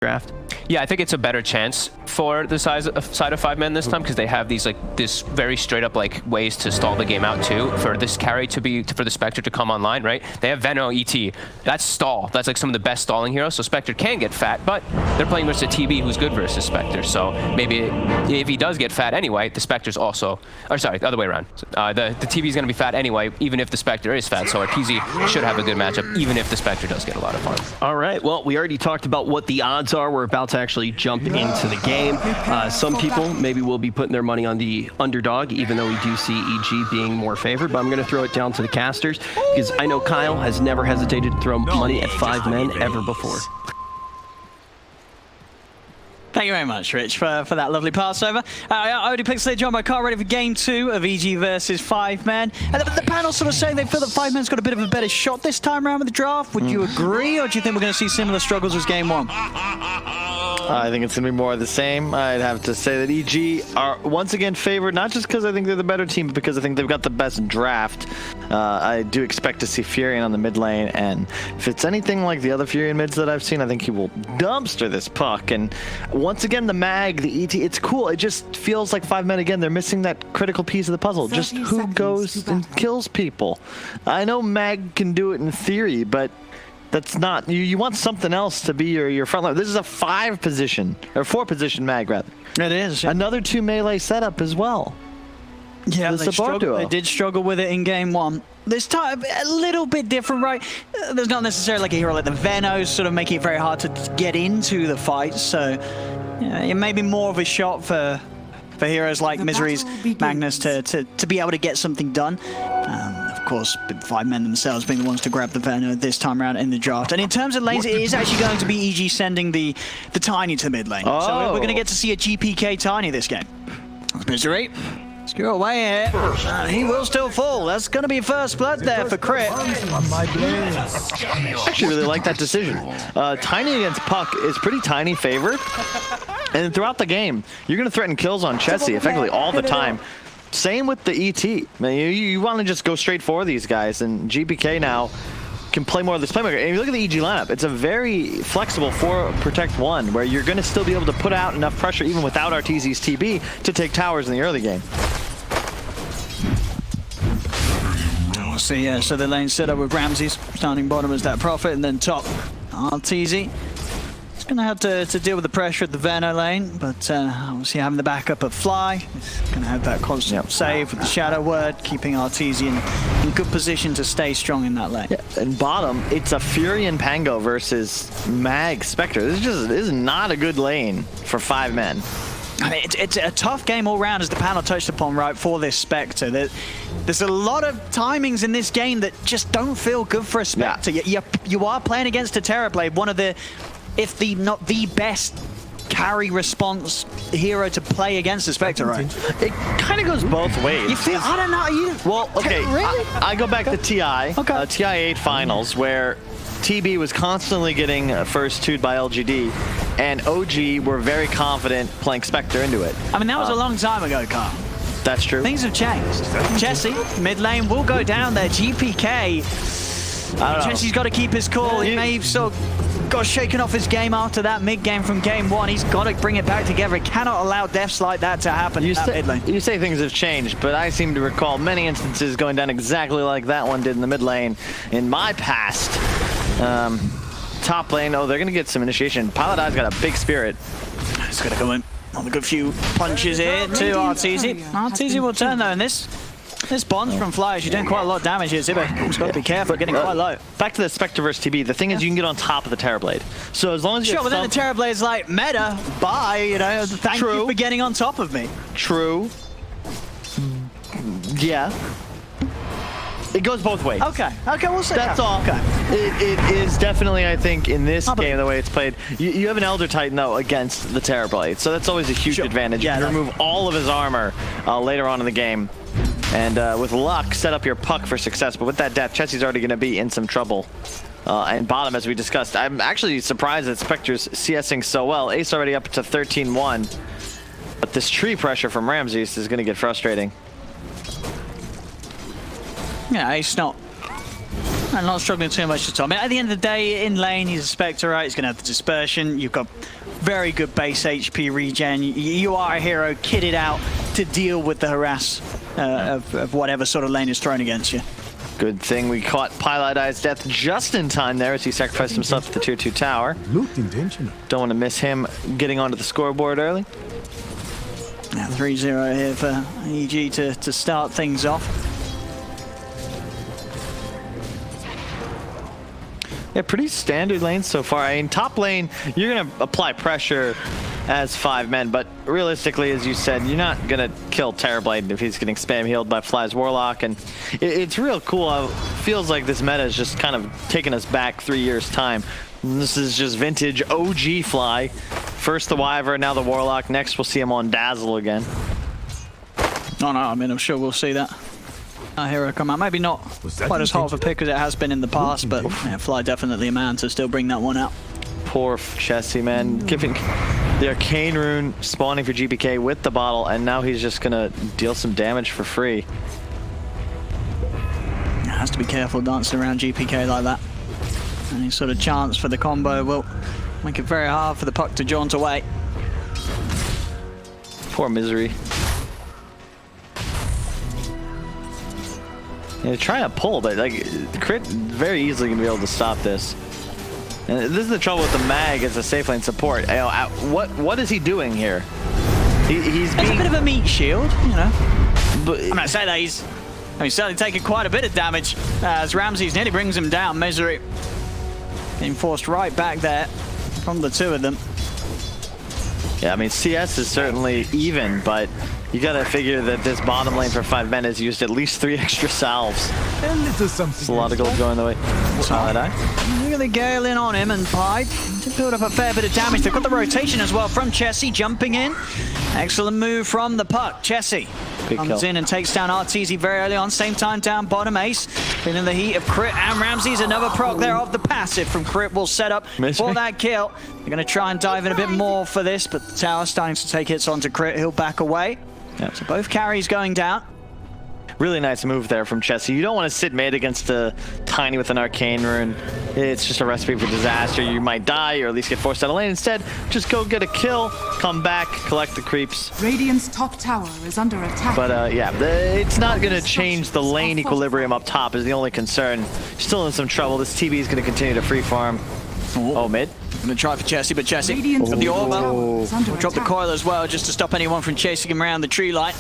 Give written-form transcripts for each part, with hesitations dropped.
draft? Yeah, I think it's a better chance for the side of 5 men this time because they have these this very straight up ways to stall the game out too. For this carry for the Spectre to come online, right? They have Veno ET. That's stall. That's like some of the best stalling heroes. So Spectre can get fat, but they're playing versus a TB who's good versus Spectre. So maybe if he does get fat anyway, the Spectre's also, or sorry, the other way around. The TB is going to be fat anyway, even if the Spectre is fat. So Arteezy should have a good matchup, even if the Spectre does get a lot of farm. All right. Well, we already talked about what the odds are. We're about to actually jump into the game. Some people maybe will be putting their money on the underdog, even though we do see EG being more favored. But I'm going to throw it down to the casters because I know Kyle has never hesitated to throw money at 5 men ever before. Thank you very much, Rich, for that lovely passover. I already pixelated John my car ready for game 2 of EG versus 5 men. And the panel sort of saying they feel that 5 men's got a bit of a better shot this time around with the draft. Would you agree, or do you think we're going to see similar struggles as game 1? I think it's going to be more of the same. I'd have to say that EG are once again favored, not just because I think they're the better team, but because I think they've got the best draft. I do expect to see Furion on the mid lane, and if it's anything like the other Furion mids that I've seen, I think he will dumpster this puck. And once again, the mag, the ET, it's cool. It just feels like 5 men again. They're missing that critical piece of the puzzle. Just who goes and kills people. I know mag can do it in theory, but that's not, you want something else to be your front line. This is a 4 position mag rather. It is. Yeah. Another 2 melee setup as well. Yeah, they did struggle with it in game 1. This time, a little bit different, right? There's not necessarily like a hero like the Venos sort of making it very hard to get into the fight, so yeah, it may be more of a shot for heroes like Misery's Magnus to be able to get something done. Of course, 5 men themselves being the ones to grab the Veno this time around in the draft. And in terms of lanes, it is actually going to be EG sending the Tiny to mid lane. Oh. So we're going to get to see a GPK Tiny this game. Misery. Screw away here. He will still fall. That's going to be first blood there for Crit. I actually really like that decision. Tiny against Puck is pretty Tiny favored. And throughout the game, you're going to threaten kills on Chessie effectively all the time. Same with the ET. Man, you want to just go straight for these guys, and GPK now can play more of this playmaker. And if you look at the EG lineup, it's a very flexible 4 protect 1, where you're going to still be able to put out enough pressure even without Arteezy's TB to take towers in the early game. We'll see, yeah, so the lane set up with Ramses, starting bottom as that Prophet, and then top Arteezy. He's going to have to deal with the pressure at the Veno lane, but obviously having the backup of Fly, he's going to have that constant save with the Shadow Word, keeping Arteezy in good position to stay strong in that lane. Yeah, and bottom, it's a Furion Pango versus Mag Spectre. This is not a good lane for 5 men. I mean, it's a tough game all round, as the panel touched upon, right, for this Spectre. There's a lot of timings in this game that just don't feel good for a Spectre. Yeah. You are playing against a Terrorblade, one of the, if not the best carry response hero to play against the Spectre, right? It kind of goes both ways. You feel, I don't know. Well, okay, really? I go back to TI, TI 8 finals, where TB was constantly getting first 2'd by LGD, and OG were very confident playing Spectre into it. I mean, that was a long time ago, Carl. That's true. Things have changed. Chessie, mid lane, will go down there. GPK, Chessie's got to keep his cool. He may have sort of got shaken off his game after that mid game from game 1. He's got to bring it back together. He cannot allow deaths like that to happen in that mid lane. You say things have changed, but I seem to recall many instances going down exactly like that one did in the mid lane in my past. Top lane, they're going to get some initiation. Pilot Eye's got a big spirit. He's going to go in on a good few punches here to Arteezy. Arteezy will turn though, and this bonds from Flyers. You're doing quite a lot of damage here, Ziba. He's got to be careful, getting quite low. Back to the Spectre versus TB. The thing is, you can get on top of the Terrorblade. So as long as you but then the Terrorblade's like, meta, bye, you know, thank you for getting on top of me. True. Yeah. It goes both ways. Okay, we'll say that's all. Okay. It is definitely, I think, in this game, the way it's played, you have an Elder Titan, though, against the Terrorblade. So that's always a huge advantage. You can remove all of his armor later on in the game. And with luck, set up your puck for success. But with that death, Chessie's already going to be in some trouble. And bottom, as we discussed, I'm actually surprised that Spectre's CSing so well. Ace already up to 13-1. But this tree pressure from Ramses is going to get frustrating. Yeah, Ace not And not struggling too much at all. I mean, at the end of the day, in lane, he's a Spectre, right? He's going to have the dispersion. You've got very good base HP regen. You are a hero kitted out to deal with the harass of whatever sort of lane is thrown against you. Good thing we caught Pilot Eye's death just in time there as he sacrificed himself at the tier 2 tower. Looked intentional. Don't want to miss him getting onto the scoreboard early. Now 3-0 here for EG to start things off. Yeah, pretty standard lanes so far. I mean, top lane, you're going to apply pressure as 5 men, but realistically, as you said, you're not going to kill Terrorblade if he's getting spam healed by Fly's Warlock, and it's real cool how it feels like this meta is just kind of taking us back 3 years' time. And this is just vintage OG Fly. First the Wyvern, now the Warlock. Next we'll see him on Dazzle again. Oh no, I mean, I'm sure we'll see that hero come out. Maybe not quite as hard of a pick as it has been in the past, but yeah, Fly definitely a man to still bring that one out. Poor Chessie, man. Giving the Arcane Rune spawning for GPK with the bottle, and now he's just going to deal some damage for free. Has to be careful dancing around GPK like that. Any sort of chance for the combo will make it very hard for the puck to jaunt away. Poor Misery. Yeah, trying to pull, but like Crit very easily gonna be able to stop this. And this is the trouble with the Mag as a safe lane support. You know, what is he doing here? He's being a bit of a meat shield, you know. But I'm not saying that he's certainly taking quite a bit of damage as Ramses nearly brings him down. Misery being forced right back there from the two of them. Yeah, I mean, CS is certainly even, but you gotta figure that this bottom lane for 5 men has used at least 3 extra salves. It's a lot of gold going the way. Solid Eye. Look at the gale in on him, and Pied to build up a fair bit of damage. They've got the rotation as well from Chessie jumping in. Excellent move from the puck. Chessie comes in and takes down Arteezy very early on. Same time down bottom. Ace feeling the heat of Crit and Ramses. Another proc there of the passive from Crit will set up for that kill. They're going to try and dive in a bit more for this, but the tower starting to take hits onto Crit. He'll back away. Yep. So both carries going down. Really nice move there from Chessie. You don't want to sit mid against a Tiny with an Arcane Rune. It's just a recipe for disaster. You might die or at least get forced out of lane. Instead, just go get a kill, come back, collect the creeps. Radiant's top tower is under attack. But yeah, it's not going to change the lane equilibrium up top is the only concern. Still in some trouble. This TB is going to continue to free farm. Oh, mid. I'm going to try for Chessie, but Chessie got the orb up. Drop the coil as well just to stop anyone from chasing him around the tree line.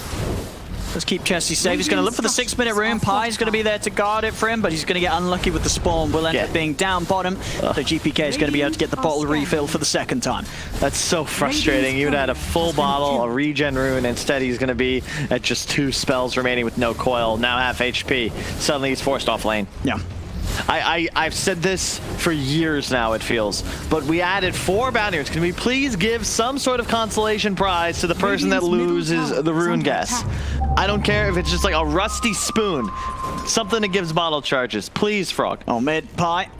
Let's keep Chessie safe. He's going to look for the 6-minute rune. Pie's going to be there to guard it for him, but he's going to get unlucky with the spawn. Will end up being down bottom. So GPK is going to be able to get the bottle refilled for the second time. That's so frustrating. You would have had a full bottle, a regen rune. Instead, he's going to be at just 2 spells remaining with no coil. Now half HP. Suddenly, he's forced off lane. Yeah. I've said this for years now, it feels, but we added 4 bounties. Can we please give some sort of consolation prize to the person that loses the rune guess? I don't care if it's just like a rusty spoon, something that gives bottle charges. Please, Frog. Oh, mid, Pie.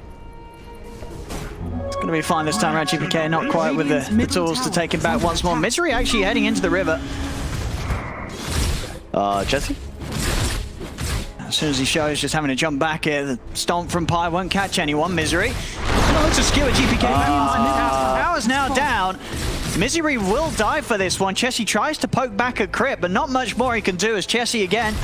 It's going to be fine this time around. GPK not quite with the tools to take him back once more. Misery actually heading into the river. Chessie? As soon as he shows, just having to jump back here. The stomp from Pie won't catch anyone. Misery. Looks a skewer GPK. Power's now down. Misery will die for this one. Chessie tries to poke back at Crit, but not much more he can do as Chessie again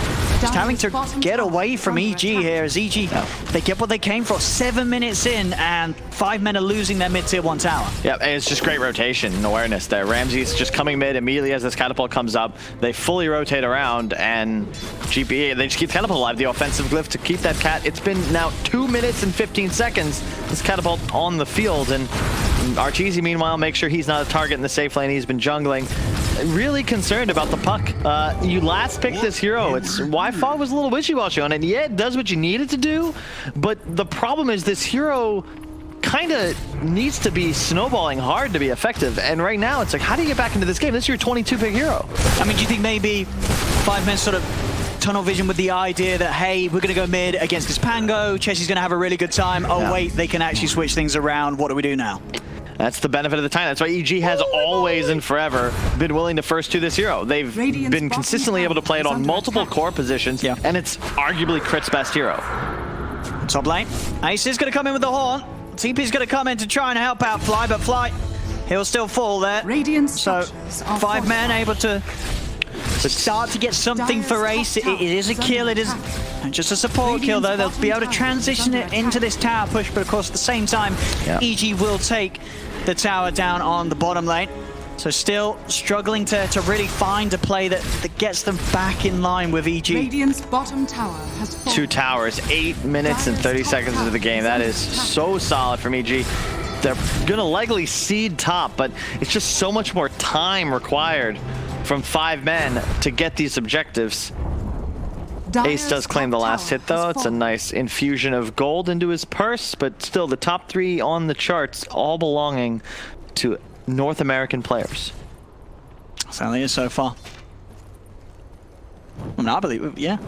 just having to get away from EG here as EG, they get what they came for. 7 minutes in and 5 men are losing their mid-tier 1 tower. Yeah, and it's just great rotation and awareness there. Ramsey's just coming mid immediately as this catapult comes up. They fully rotate around and GPA, they just keep the catapult alive. The offensive glyph to keep that cat. It's been now 2 minutes and 15 seconds. This catapult on the field, and Arteezy meanwhile makes sure he's not a target in the safe lane. He's been jungling. Really concerned about the puck. You last picked this hero. It's Wi-Fi was a little wishy-washy on it. Yeah, it does what you need it to do, but the problem is this hero kind of needs to be snowballing hard to be effective. And right now, it's like, how do you get back into this game? This is your 22-pick hero. I mean, do you think maybe 5 men sort of tunnel vision with the idea that, hey, we're going to go mid against this Pango, Chessie's going to have a really good time. Oh, wait, they can actually switch things around. What do we do now? That's the benefit of the time. That's why EG has always and forever been willing to first to this hero. They've been consistently able to play it on multiple core positions, and it's arguably Crit's best hero. Top lane. Ace is going to come in with the horn. TP's going to come in to try and help out Fly, but Fly, he'll still fall there. Radiant So structures are 5 men able to start to get something for Ace. It is a kill. It is just a support kill, though. They'll be able to transition it into this tower push, but of course, at the same time, EG will take the tower down on the bottom lane. So still struggling to really find a play that gets them back in line with EG. Radiant's bottom tower has fallen. 2 towers, 8 minutes and 30 seconds into the game. That is so solid from EG. They're going to likely seed top, but it's just so much more time required from 5 men to get these objectives. Ace does claim the last hit, though. It's a nice infusion of gold into his purse, but still the top 3 on the charts, all belonging to North American players. Certainly is so far. I mean, I believe it, yeah.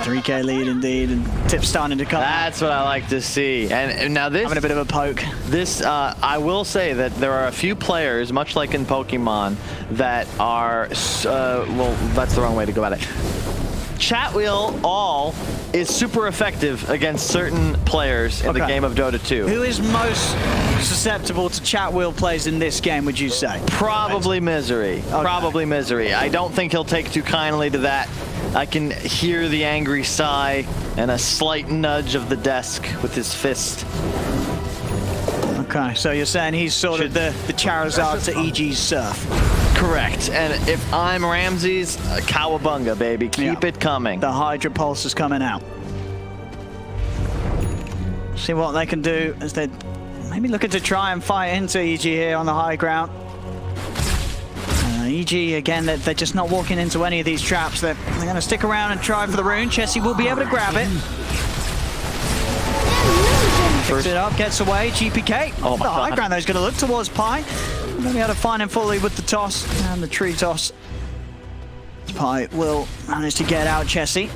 3K lead indeed, and Tip's starting to come. That's what I like to see. And now this... Having a bit of a poke. This, I will say that there are a few players, much like in Pokemon, that are... well, that's the wrong way to go about it. Chat wheel all is super effective against certain players in the game of Dota 2. Who is most susceptible to chat wheel plays in this game, would you say? Probably Misery. Okay. Probably Misery. I don't think he'll take too kindly to that. I can hear the angry sigh and a slight nudge of the desk with his fist. Okay, so you're saying he's sort of the Charizard to EG's Surf. Correct. And if I'm Ramses, cowabunga, baby. Keep it coming. The Hydra Pulse is coming out. See what they can do as they maybe looking to try and fight into EG here on the high ground. EG, again, they're just not walking into any of these traps. They're going to stick around and try for the rune. Chessie will be able to grab it. Picks it up, gets away. GPK. Oh my the high God. ground, though, is going to look towards Pi. Maybe able to find him fully with the toss and the tree toss. Pi will manage to get out Chessie.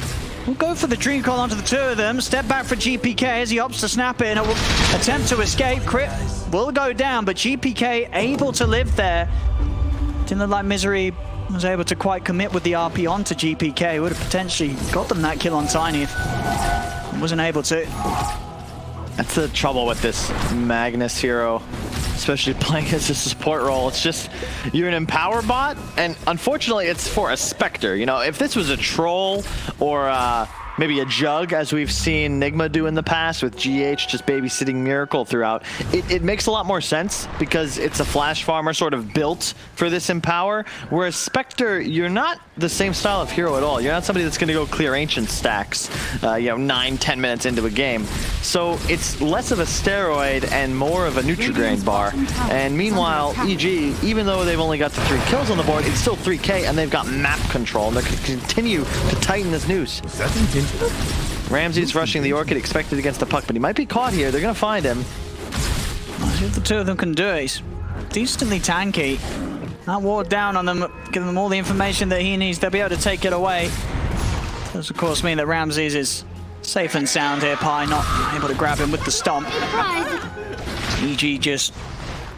We'll go for the Dream Call onto the 2 of them. Step back for GPK as he opts to snap it and will attempt to escape. Crit will go down, but GPK able to live there. Didn't look like Misery was able to quite commit with the RP onto GPK. Would have potentially got them that kill on Tiny if he wasn't able to. That's the trouble with this Magnus hero, especially playing as a support role. It's just, you're an Empower bot, and unfortunately it's for a Spectre. You know, if this was a troll or maybe a Jug, as we've seen Nigma do in the past with GH just babysitting Miracle throughout, it makes a lot more sense because it's a flash farmer sort of built for this Empower, whereas Spectre, you're not the same style of hero at all. You're not somebody that's going to go clear ancient stacks, 9-10 minutes into a game. So it's less of a steroid and more of a Nutri-Grain bar. And meanwhile, EG, even though they've only got the 3 kills on the board, it's still 3K and they've got map control, and they can continue to tighten this noose. Ramses rushing the Orchid, expected against the puck, but he might be caught here. They're going to find him. Well, see if the 2 of them can do it. He's decently tanky. Not ward down on them, giving them all the information that he needs. They'll be able to take it away. Does, of course, mean that Ramses is safe and sound here. Pi not able to grab him with the stomp. EG just...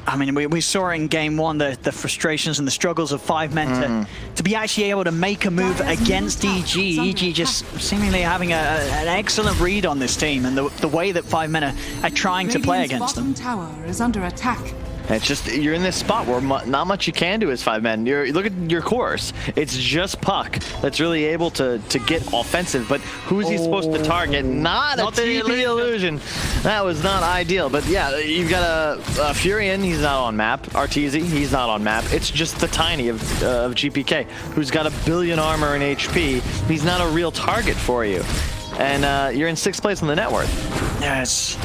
I mean, we saw in game 1 the frustrations and the struggles of 5 men to be actually able to make a move against EG. EG just seemingly having an excellent read on this team and the way that 5 men are trying to play against them. Tower is under attack. It's just, you're in this spot where not much you can do as 5 men. Look at your course. It's just Puck that's really able to get offensive, but who's he supposed to target? Not a TP illusion. That was not ideal, but yeah, you've got a Furion, he's not on map. Arteezy, he's not on map. It's just the Tiny of GPK, who's got 1 billion armor and HP. He's not a real target for you. And you're in 6th place on the net worth. Yes.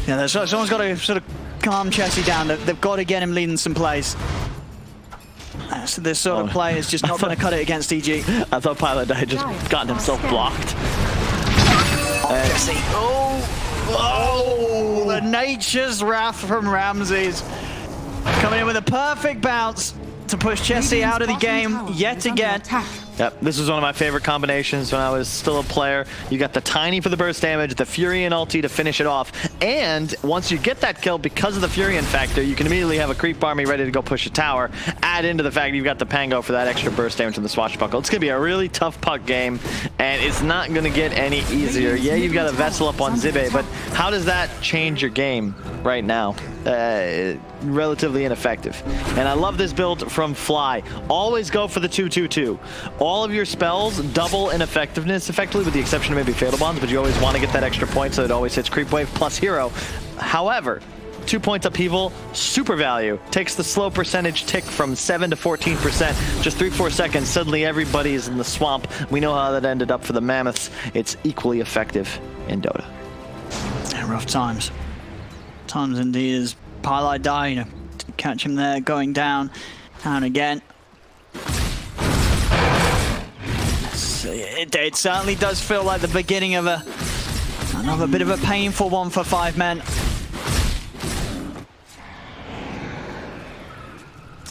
Yeah, someone's got to sort of calm Chessie down. They've got to get him leading some plays. So this sort of play is just not going to cut it against EG. I thought Pilot had just gotten himself blocked. Chessie. Oh, the Nature's Wrath from Ramses. Coming in with a perfect bounce to push Chessie out of the game yet again. Yep, this was one of my favorite combinations when I was still a player. You got the Tiny for the burst damage, the Furion ulti to finish it off, and once you get that kill, because of the Furion factor, you can immediately have a creep army ready to go push a tower. Add into the fact you've got the Pango for that extra burst damage from the Swashbuckle. It's going to be a really tough puck game, and it's not going to get any easier. Yeah, you've got a Vessel up on Zibe, but how does that change your game right now? Relatively ineffective. And I love this build from Fly. Always go for the 2-2-2. All of your spells double in effectiveness, effectively, with the exception of maybe Fatal Bonds, but you always want to get that extra point so it always hits Creep Wave plus Hero. However, 2 points upheaval, super value. Takes the slow percentage tick from 7 to 14%. Just 3-4 seconds, suddenly everybody is in the swamp. We know how that ended up for the Mammoths. It's equally effective in Dota. Yeah, rough times. Times indeed as Pylite die, you know, to catch him there, going down again. It certainly does feel like the beginning of another bit of a painful one for 5 men.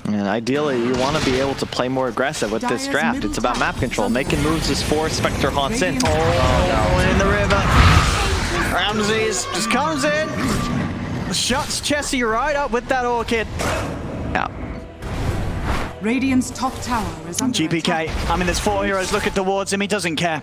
And ideally, you want to be able to play more aggressive with this draft. It's about map control. Making moves as 4 Spectre haunts in. Oh, no, in the river. Ramses just comes in, shuts Chessie right up with that Orchid. Yeah. Radiant's top tower is under GPK, attack. I mean, there's 4 heroes looking towards him, he doesn't care.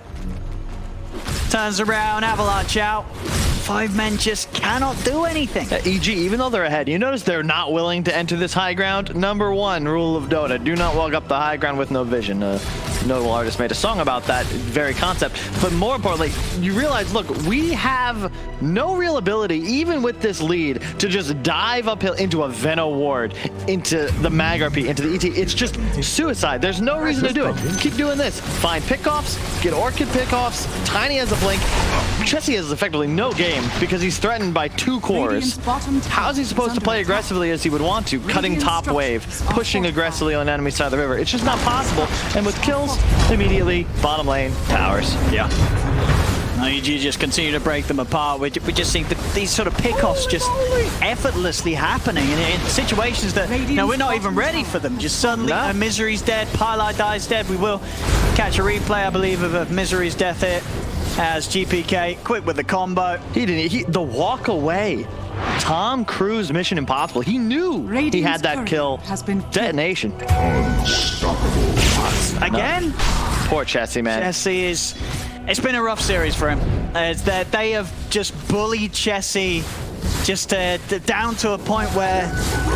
Turns around, avalanche out. 5 men just cannot do anything. EG, even though they're ahead, you notice they're not willing to enter this high ground. Number 1 rule of Dota, do not walk up the high ground with no vision. Notable artist made a song about that very concept. But more importantly, you realize, look, we have no real ability, even with this lead, to just dive uphill into a Veno ward, into the Mag RP, into the ET. It's just suicide. There's no reason to do it. Keep doing this. Find pickoffs, get Orchid pickoffs. Tiny has a blink. Chessie has effectively no game because he's threatened by 2 cores. How is he supposed to play aggressively as he would want to? Cutting top wave, pushing aggressively on the enemy side of the river. It's just not possible. And with kills, immediately, bottom lane, towers. Yeah. EG just continue to break them apart. We just see these sort of pickoffs just effortlessly happening in situations that, you know, we're not even ready for them. Just suddenly, Misery's dead, Pylite dies dead. We will catch a replay, I believe, of Misery's death here as GPK quick with the combo. The walk away. Tom Cruise Mission Impossible. He knew he had that kill. Detonation. Again? Poor Chessie, man. Chessie is... It's been a rough series for him. It's that they have just bullied Chessie just down to a point where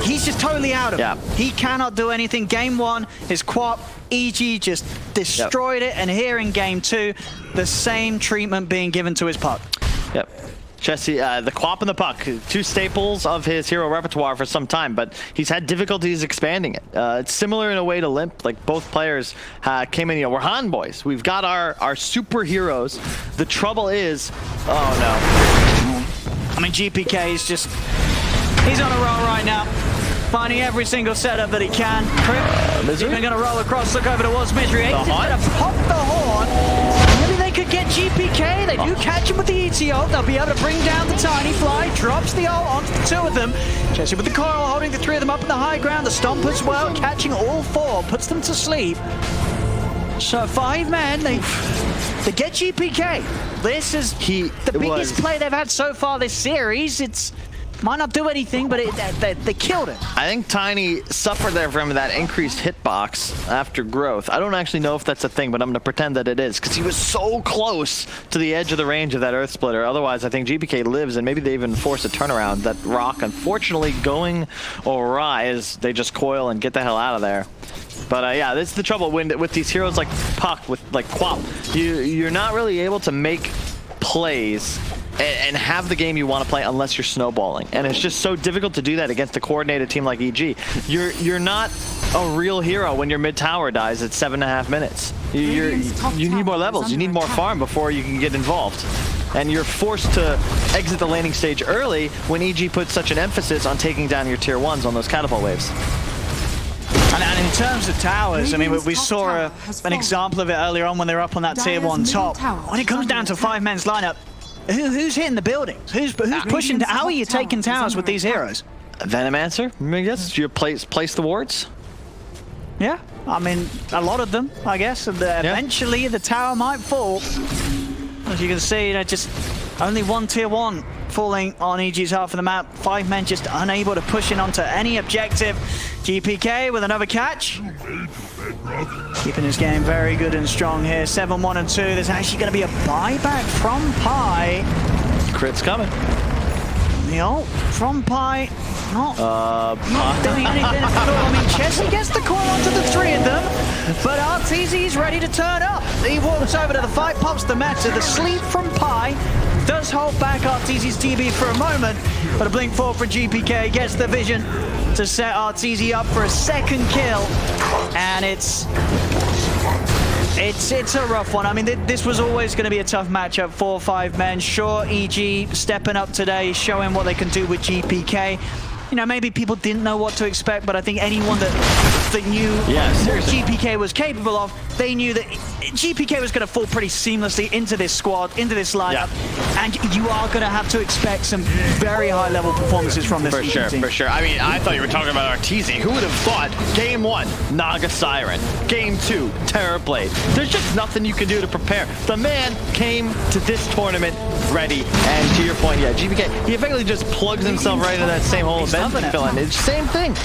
he's just totally out of it. He cannot do anything. Game 1, his Quap, EG just destroyed it, and here in Game 2, the same treatment being given to his puck. Yep. Chessie, the Quap and the puck, 2 staples of his hero repertoire for some time, but he's had difficulties expanding it. It's similar in a way to Limp, like both players came in, you know, we're Han boys. We've got our superheroes. The trouble is, oh no. I mean, GPK is just, he's on a roll right now. Finding every single setup that he can. He's even going to roll across, look over towards Misery. He's just going to pop the horn. Maybe they could get GPK. They do catch him with the ETO. They'll be able to bring down the Tiny Fly. Drops the ult onto the 2 of them. Chessie with the coil, holding the 3 of them up in the high ground. The Stomp as well, catching all 4. Puts them to sleep. So 5 men, they get GPK. This is the biggest play they've had so far this series. It's... might not do anything, but they killed it. I think Tiny suffered there from that increased hitbox after growth. I don't actually know if that's a thing, but I'm going to pretend that it is, because he was so close to the edge of the range of that Earth Splitter. Otherwise, I think GPK lives, and maybe they even force a turnaround. That rock, unfortunately, going awry as they just coil and get the hell out of there. But yeah, this is the trouble with these heroes like Puck, with like Quap. You're not really able to make plays and have the game you want to play unless you're snowballing. And it's just so difficult to do that against a coordinated team like EG. You're not a real hero when your mid tower dies at 7.5 minutes. You need more levels, you need more farm before you can get involved. And you're forced to exit the laning stage early when EG puts such an emphasis on taking down your tier 1s on those catapult waves. And in terms of towers, I mean, we saw an example of it earlier on when they were up on that tier 1 top. When it comes down to 5 men's lineup, who's hitting the buildings? Who's pushing? How are you taking towers with these heroes? Venomancer, I guess. You place the wards. Yeah, I mean, a lot of them, I guess. And eventually, the tower might fall. As you can see, you know, just only one tier 1 falling on EG's half of the map. 5 men just unable to push in onto any objective. GPK with another catch. Keeping his game very good and strong here. 7-1 and 2. There's actually going to be a buyback from Pi. Crit's coming. The ult from Pi. Not doing anything at all. I mean, Chessie gets the call onto the 3 of them, but Arteezy's ready to turn up. He walks over to the fight, pops the meta. The sleep from Pi does hold back Arteezy's TB for a moment, but a blink forward for GPK gets the vision to set Arteezy up for a second kill, and it's a rough one. I mean, this was always going to be a tough matchup. 4 or 5 men. Sure, EG stepping up today, showing what they can do with GPK. You know, maybe people didn't know what to expect, but I think anyone that knew what GPK was capable of, they knew that GPK was going to fall pretty seamlessly into this squad, into this lineup, and you are going to have to expect some very high-level performances from this team. For sure. I mean, I thought you were talking about Arteezy. Who would have thought Game 1, Naga Siren. Game 2, Terrorblade. There's just nothing you can do to prepare. The man came to this tournament ready, and to your point, GPK, he effectively just plugs himself right into that same hole. It's the same thing.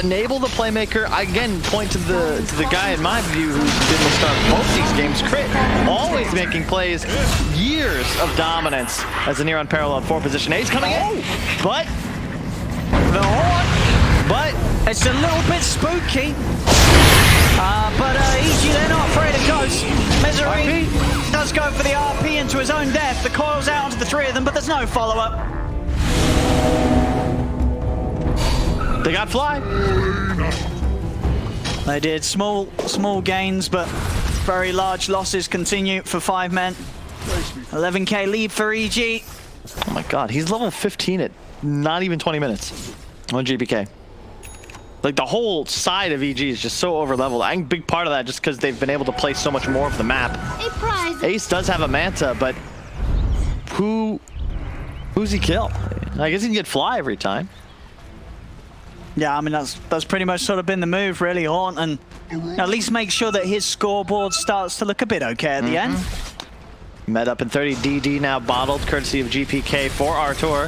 Enable the playmaker. I again point to the guy in my view who's been the star of both these games. Crit, always making plays. Years of dominance as a near unparalleled 4 position. Ace coming in, but the horn. But it's a little bit spooky. But EG, they're not afraid of ghosts. Misery does go for the RP into his own death. The coil's out onto the 3 of them, but there's no follow-up. They got fly. They did small gains, but very large losses continue for 5 men. 11k lead for EG. Oh my god, he's level 15 at not even 20 minutes on GPK. Like, the whole side of EG is just so over-leveled. I think a big part of that just because they've been able to play so much more of the map. Ace does have a Manta, but who's he kill? I guess he can get fly every time. Yeah, I mean, that's pretty much sort of been the move, really, Haunt, and at least make sure that his scoreboard starts to look a bit okay at the end. Met up in 30. DD now bottled, courtesy of GPK for Artur,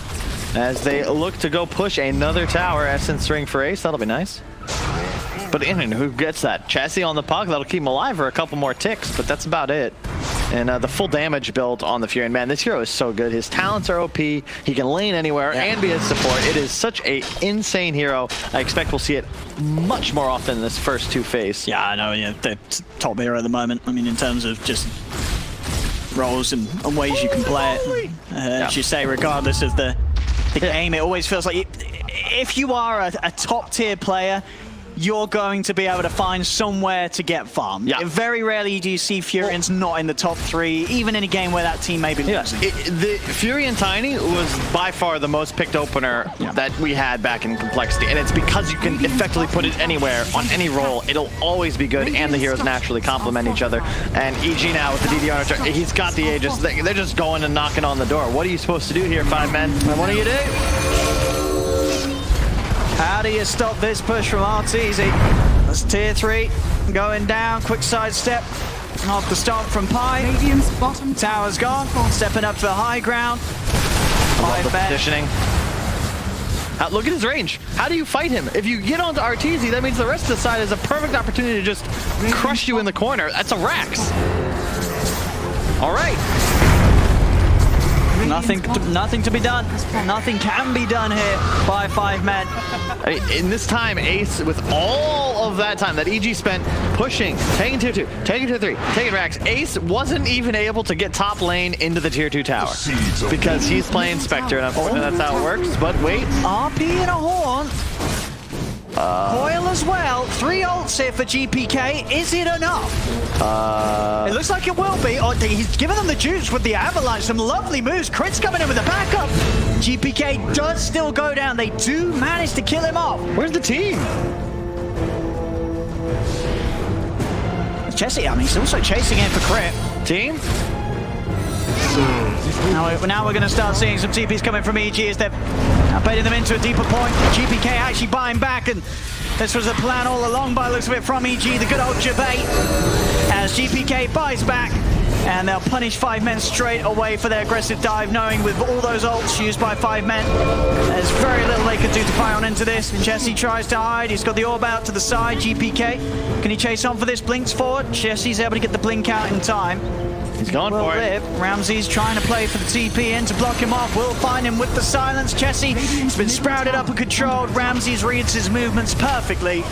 as they look to go push another tower. Essence ring for Ace, that'll be nice. But who gets that? Chessie on the puck, that'll keep him alive for a couple more ticks, but that's about it. And the full damage build on the Fury. And man, this hero is so good. His talents are OP. He can lane anywhere and be a support. It is such a insane hero. I expect we'll see it much more often in this first 2 phase. Yeah, I know. Yeah, the top hero at the moment. I mean, in terms of just roles and ways you can play it. As you say, regardless of the game, it always feels like if you are a top tier player, you're going to be able to find somewhere to get farmed. Very rarely do you see Furians not in the top 3, even in a game where that team may be losing. The Fury and Tiny was by far the most picked opener that we had back in Complexity, and it's because you can effectively put it anywhere, on any role. It'll always be good, and the heroes naturally complement each other. And EG now with the DDR, he's got the Aegis. They're just going and knocking on the door. What are you supposed to do here, 5 men? And what do you do? How do you stop this push from Arteezy? That's tier 3 going down. Quick sidestep off the stomp from Pi. Radiant's bottom tower's gone. Stepping up to the high ground. I love the positioning. Look at his range. How do you fight him? If you get onto Arteezy, that means the rest of the side is a perfect opportunity to just crush you in the corner. That's a Rax. All right. Nothing to be done. Nothing can be done here by 5 men. In this time, Ace, with all of that time that EG spent pushing, taking tier 2, taking tier 3, taking Rax, Ace wasn't even able to get top lane into the tier 2 tower because he's playing Spectre, and unfortunately that's how it works. But wait. RP and a Horn. Coil as well. 3 ults here for GPK. Is it enough? It looks like it will be. Oh, he's giving them the juice with the avalanche. Some lovely moves. Crit's coming in with the backup. GPK does still go down. They do manage to kill him off. Where's the team? Chessie, I mean, he's also chasing in for Crit. Team? Now we're going to start seeing some TPs coming from EG as they're baiting them into a deeper point. GPK actually buying back, and this was the plan all along by the looks of it from EG, the good old debate. As GPK buys back, and they'll punish 5 men straight away for their aggressive dive, knowing with all those ults used by 5 men, there's very little they can do to fight on into this. Jesse tries to hide, he's got the orb out to the side. GPK, can he chase on for this? Blinks forward, Jesse's able to get the blink out in time. He's going for it. Ramsey's trying to play for the TP in to block him off. We'll find him with the silence. Jesse has been sprouted up and controlled. Ramsey's reads his movements perfectly.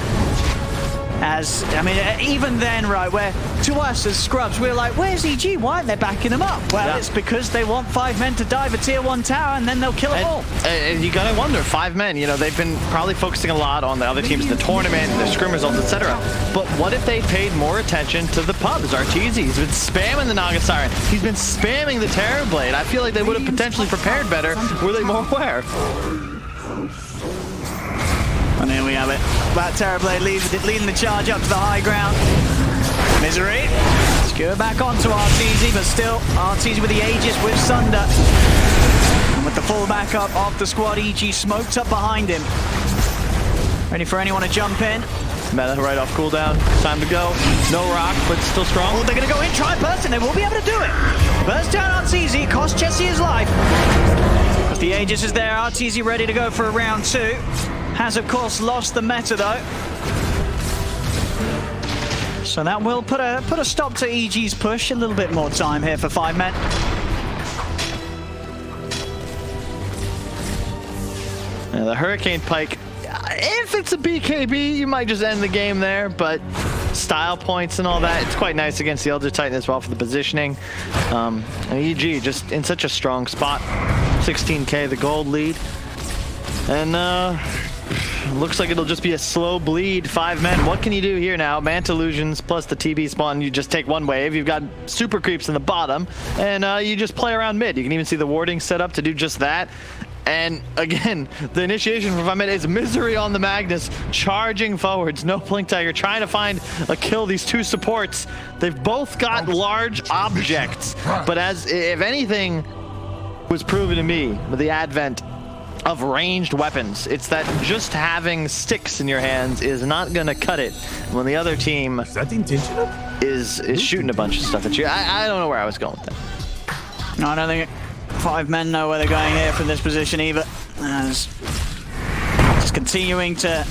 As, I mean, even then, right, where to us as scrubs, we're like, where's EG? Why aren't they backing them up? Well, it's because they want 5 men to dive a tier 1 tower and then they'll kill them all. And you gotta wonder, 5 men, you know, they've been probably focusing a lot on the other teams in the tournament, their scrim results, etc. But what if they paid more attention to the pubs? Arteezy, he's been spamming the Naga Siren. He's been spamming the Terrorblade. I feel like they would have potentially prepared better were they more aware. And there we have it. That Terrorblade leading the charge up to the high ground. Misery. Skewer back onto Arteezy, but still Arteezy with the Aegis with Sunder. And with the full backup of the squad, EG smoked up behind him. Ready for anyone to jump in. Meta right off cooldown. Time to go. No rock, but still strong. Oh, they're going to go in, try and burst, and they will be able to do it. Burst down Arteezy, cost Jesse his life. But the Aegis is there, Arteezy ready to go for a round 2. Has, of course, lost the meta, though. So that will put a stop to EG's push. A little bit more time here for 5 men. Yeah, the Hurricane Pike, if it's a BKB, you might just end the game there, but style points and all that, it's quite nice against the Elder Titan as well for the positioning. And EG just in such a strong spot. 16k, the gold lead. And looks like it'll just be a slow bleed. 5 men. What can you do here now? Manta Illusions plus the TB spawn. You just take one wave. You've got super creeps in the bottom, and you just play around mid. You can even see the warding set up to do just that. And again, the initiation from 5 men is Misery on the Magnus, charging forwards. No Blink Tiger, trying to find a kill. These 2 supports, they've both got large objects, but as if anything was proven to me with the advent of ranged weapons, it's that just having sticks in your hands is not gonna cut it when the other team is shooting a bunch of stuff at you. I don't know where I was going with that. No, I don't think 5 men know where they're going here from this position either. As just continuing to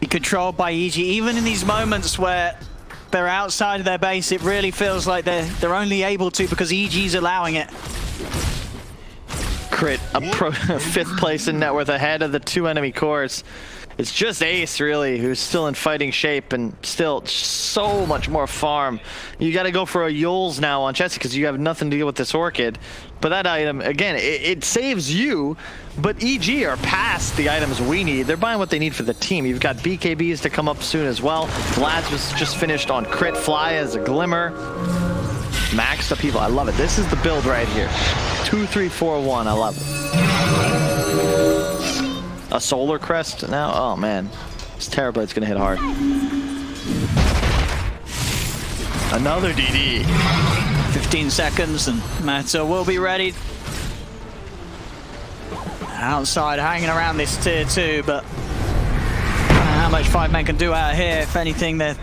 be controlled by EG, even in these moments where they're outside of their base, it really feels like they're only able to because EG's allowing it. Crit, a 5th place in net worth ahead of the 2 enemy cores. It's just Ace, really, who's still in fighting shape and still so much more farm. You got to go for a Yules now on Jesse because you have nothing to deal with this Orchid. But that item, again, it saves you, but EG are past the items we need. They're buying what they need for the team. You've got BKBs to come up soon as well. Vlad's was just finished on Crit, Fly as a Glimmer. Max the people, I love it. This is the build right here. 2, 3, 4, 1, I love it. A Solar Crest now? Oh man, this Terrorblade's gonna hit hard. Another DD. 15 seconds and Meta will be ready. Outside, hanging around this tier 2, but how much 5 men can do out here. If anything, they're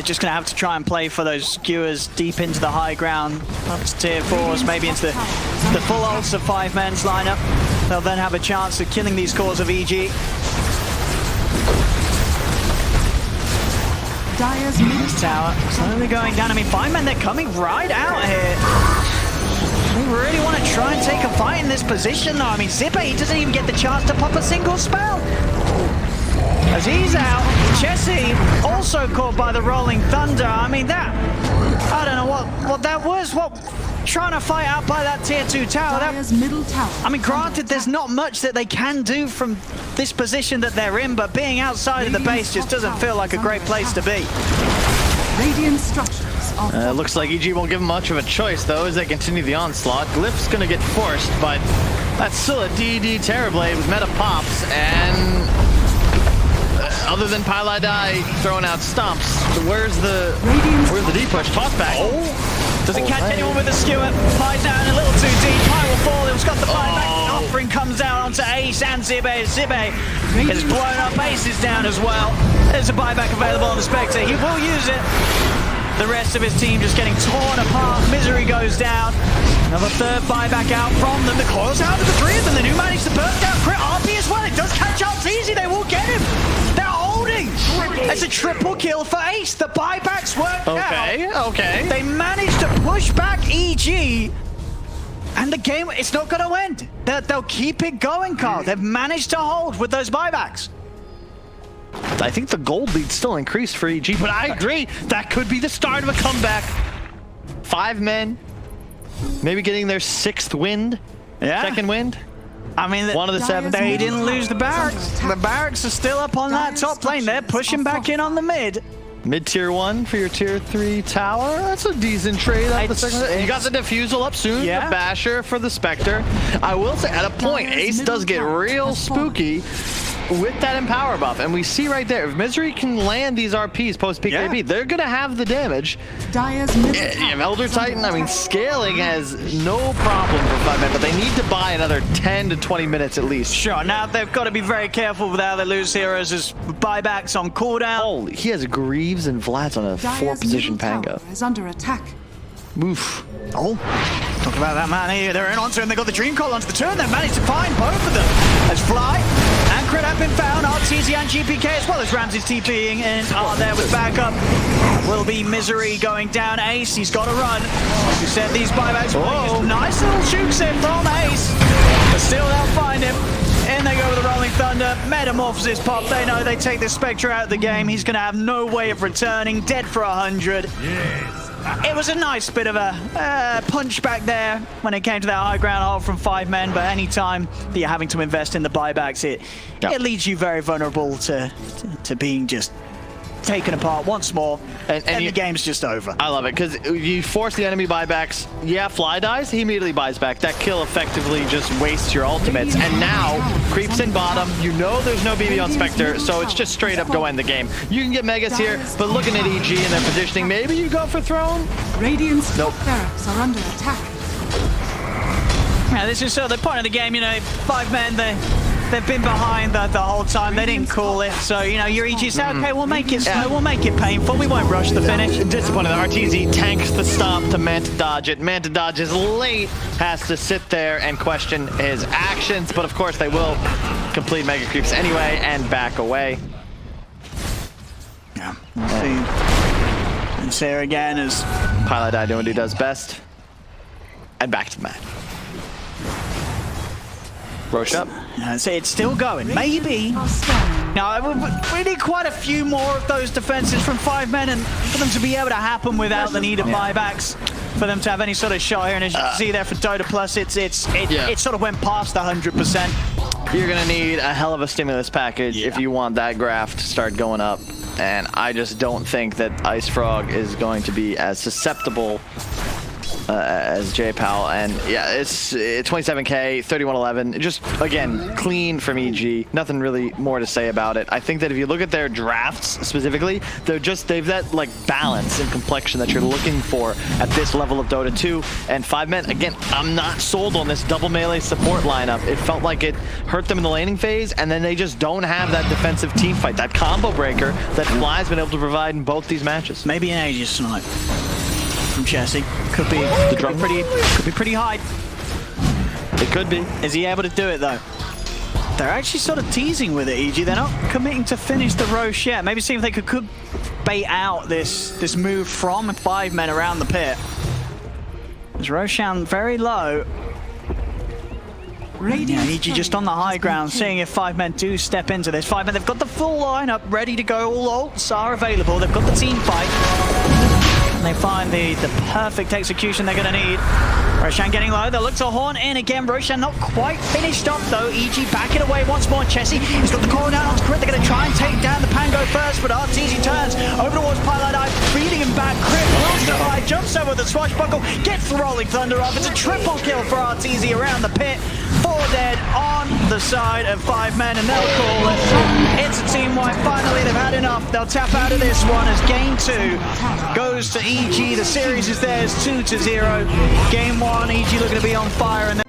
just going to have to try and play for those skewers deep into the high ground, up to tier 4s, maybe into the full ults of 5 men's lineup. They'll then have a chance of killing these cores of EG. Dire's middle Tower slowly going down. I mean, 5 men, they're coming right out here. They really want to try and take a fight in this position, though. I mean, Zippe, he doesn't even get the chance to pop a single spell. As he's out, Jesse also caught by the Rolling Thunder. I mean, that, I don't know what that was. Trying to fight out by that tier 2 tower. Dire's middle tower. I mean, granted, there's not much that they can do from this position that they're in, but being outside of the base just doesn't feel like a great place to be. Radiant structures are Looks like EG won't give him much of a choice, though, as they continue the onslaught. Glyph's gonna get forced, but that's still a DD Terrorblade with meta pops, and other than Pylai Die throwing out stumps, where's the D push? Toss back. Does it catch anyone with a skewer? Flies down a little too deep. Pyro He's got the buyback. Offering comes out onto Ace and Zibe. Zibe has blown up Aces down as well. There's a buyback available on the Spectre. He will use it. The rest of his team just getting torn apart. Misery goes down. Another third buyback out from them. The coils out of the three of them. They do manage to burst down Crit RP as well. It does catch Arteezy. They will get him. They're holding. It's a triple kill for Ace. The buybacks work out. Okay. They managed to push back EG. And the game, it's not going to end. They'll keep it going, Carl. They've managed to hold with those buybacks. I think the gold lead still increased for EG, but I agree. That could be the start of a comeback. 5 men, maybe getting their 6th wind, second wind. I mean, one of the 7. They didn't lose the barracks. The barracks are still up on that top lane. They're pushing back in on the mid. Mid tier 1 for your tier 3 tower. That's a decent trade. You got the defusal up soon. The basher for the Spectre. I will say, at a point, Ace does get real spooky with that Empower buff, and we see right there, if Misery can land these RPs post-peak AB, they're going to have the damage. Elder Titan, I mean, scaling has no problem for 5 men, but they need to buy another 10 to 20 minutes at least. Sure, now they've got to be very careful with how they lose heroes as buybacks on cooldown. Holy, he has Greaves and Vlad's on a 4-position Pango. Is under attack. Oof. Oh, talk about that man here. They're in onto him. They got the Dream Call onto the turn. They managed to find both of them. As Fly and Crit have been found. Arteezy and GPK as well as Ramsey's TPing and are there with backup. Will be Misery going down. Ace, he's got to run. You said these buybacks. Nice little jukes in from Ace. But still they'll find him. In they go with the Rolling Thunder. Metamorphosis pop. They know they take the Spectre out of the game. He's going to have no way of returning. Dead for 100. It was a nice bit of a punch back there when it came to that high ground hold from 5 men, but any time that you're having to invest in the buybacks, it leaves you very vulnerable to being just taken apart once more, and the game's just over. I love it, because you force the enemy buybacks. Yeah, Fly dies, he immediately buys back. That kill effectively just wastes your ultimates, and now creeps in bottom. You know there's no BB on Spectre, so it's just straight up go end the game. You can get Megas here, but looking at EG and their positioning, maybe you go for Throne? Radiant's barracks are under attack. Yeah, this is the point of the game, you know, 5 men, they've been behind the whole time. They didn't call it, so you know your EG said, okay, we'll make it slow, we'll make it painful. We won't rush the finish. Disappointed that Arteezy tanks the stop to Manta dodge it. Manta dodge is late, has to sit there and question his actions, but of course they will complete Mega Creeps anyway and back away. Yeah, we'll see. And Sarah again as Pilot Die doing what he does best, and back to Matt. Roche up. So it's still going. Maybe. Now, we need quite a few more of those defenses from 5 men, and for them to be able to happen without the need of buybacks, for them to have any sort of shot here. And as you can see there for Dota Plus, it sort of went past the 100%. You're going to need a hell of a stimulus package if you want that graph to start going up. And I just don't think that Ice Frog is going to be as susceptible as J-Pal, and yeah, it's 27k, 3111, just again clean from EG. Nothing really more to say about it. I think that if you look at their drafts specifically, they've that like balance and complexion that you're looking for at this level of Dota 2. And 5 men, again, I'm not sold on this double melee support lineup. It felt like it hurt them in the laning phase, and then they just don't have that defensive team fight, that combo breaker that Fly's been able to provide in both these matches. Maybe an Aegis snipe from Chessie. Could be pretty high. It could be. Is he able to do it though? They're actually sort of teasing with it, EG. They're not committing to finish the Roche yet. Maybe see if they could bait out this move from 5 men around the pit. There's Roshan very low. Yeah, EG just on the high ground, seeing if 5 men do step into this. 5 men, they've got the full lineup ready to go. All ults are available. They've got the team fight. And they find the perfect execution they're going to need. Roshan getting low. They'll look to horn in again. Roshan not quite finished up though. EG backing away once more. Chessie, he's got the call down onto Crit. They're going to try and take down the Pango first, but Arteezy turns over towards Pilot Eye, feeding him back. Crit rolls the high, jumps over the swashbuckle, gets the Rolling Thunder off. It's a triple kill for Arteezy around the pit. 4 dead on the side of 5 men, and they'll call it. It's a team wipe. Finally, they've had enough. They'll tap out of this one as game 2 goes to EG. The series is theirs, 2-0. Game 1, EG looking to be on fire. And